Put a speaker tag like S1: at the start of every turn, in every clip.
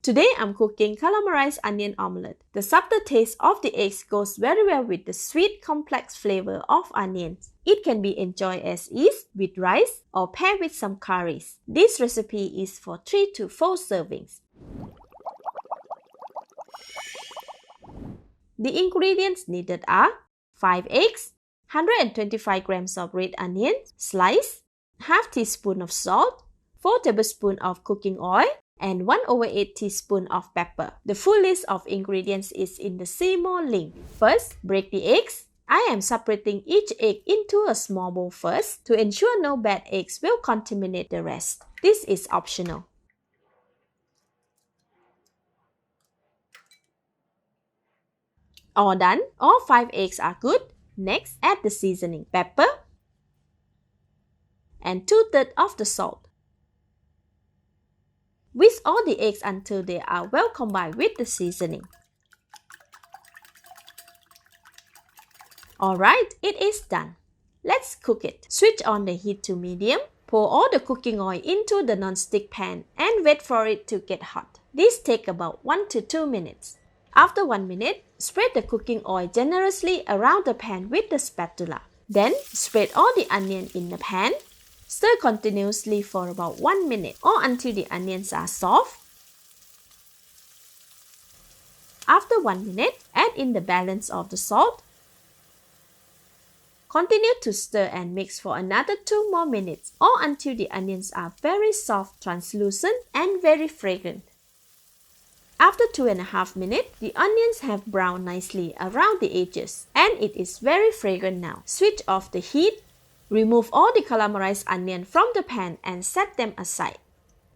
S1: Today I'm cooking caramelized onion omelette. The subtle taste of the eggs goes very well with the sweet, complex flavor of onions. It can be enjoyed as is with rice or paired with some curries. This recipe is for 3 to 4 servings. The ingredients needed are 5 eggs, 125 grams of red onion, sliced, half teaspoon of salt, 4 tablespoons of cooking oil, and 1/8 teaspoon of pepper. The full list of ingredients is in the See More link. First, break the eggs. I am separating each egg into a small bowl first to ensure no bad eggs will contaminate the rest. This is optional. All done. All 5 eggs are good. Next, add the seasoning, pepper, and 2/3 of the salt. Whisk all the eggs until they are well combined with the seasoning. Alright, it is done. Let's cook it. Switch on the heat to medium. Pour all the cooking oil into the non-stick pan and wait for it to get hot. This takes about 1 to 2 minutes. After 1 minute, spread the cooking oil generously around the pan with the spatula. Then, spread all the onion in the pan. Stir continuously for about 1 minute or until the onions are soft. After 1 minute, add in the balance of the salt. Continue to stir and mix for another 2 more minutes or until the onions are very soft, translucent, and very fragrant. After 2.5 minutes, the onions have browned nicely around the edges and it is very fragrant now. Switch off the heat. Remove all the caramelized onion from the pan and set them aside.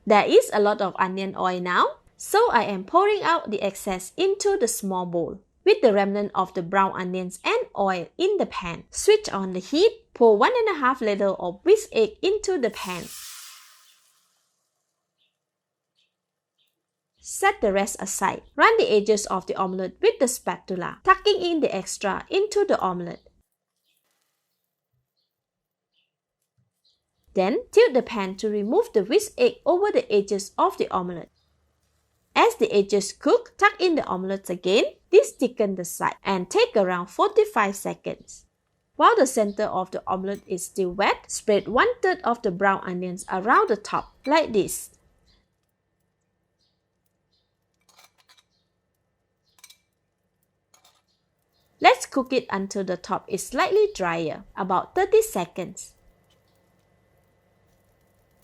S1: There is a lot of onion oil now, so I am pouring out the excess into the small bowl. With the remnant of the brown onions and oil in the pan, switch on the heat. Pour 1.5 ladle of whisked egg into the pan. Set the rest aside. Run the edges of the omelette with the spatula, tucking in the extra into the omelette. Then, tilt the pan to remove the whisked egg over the edges of the omelette. As the edges cook, tuck in the omelette again. This thickens the side and take around 45 seconds. While the center of the omelette is still wet, spread 1/3 of the brown onions around the top, like this. Let's cook it until the top is slightly drier, about 30 seconds.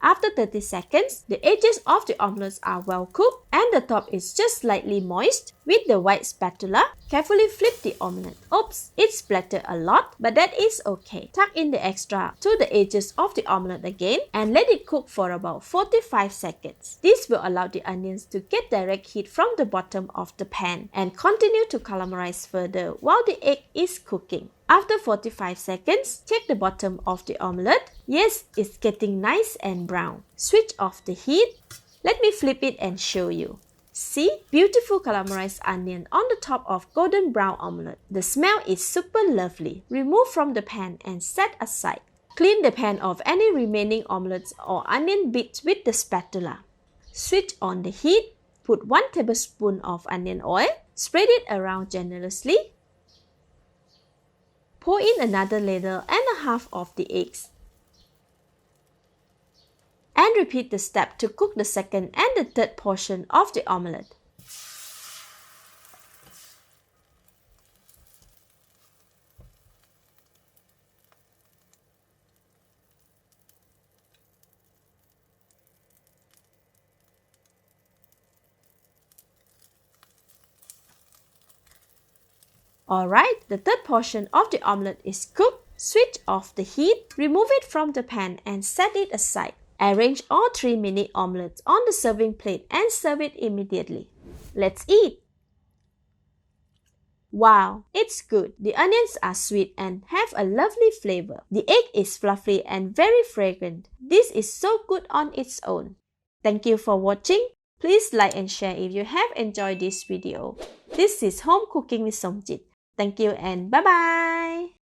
S1: After 30 seconds, the edges of the omelets are well cooked and the top is just slightly moist. With the white spatula, carefully flip the omelet. Oops, it splattered a lot, but that is okay. Tuck in the extra to the edges of the omelet again and let it cook for about 45 seconds. This will allow the onions to get direct heat from the bottom of the pan and continue to caramelize further while the egg is cooking. After 45 seconds, check the bottom of the omelette. Yes, it's getting nice and brown. Switch off the heat. Let me flip it and show you. See? Beautiful caramelized onion on the top of golden brown omelette. The smell is super lovely. Remove from the pan and set aside. Clean the pan of any remaining omelettes or onion bits with the spatula. Switch on the heat. Put 1 tablespoon of onion oil. Spread it around generously. Pour in another ladle and a half of the eggs. And repeat the step to cook the second and the third portion of the omelette. Alright, the third portion of the omelette is cooked. Switch off the heat, remove it from the pan and set it aside. Arrange all 3 mini omelettes on the serving plate and serve it immediately. Let's eat! Wow, it's good. The onions are sweet and have a lovely flavor. The egg is fluffy and very fragrant. This is so good on its own. Thank you for watching. Please like and share if you have enjoyed this video. This is Home Cooking with Somjit. Thank you and bye-bye!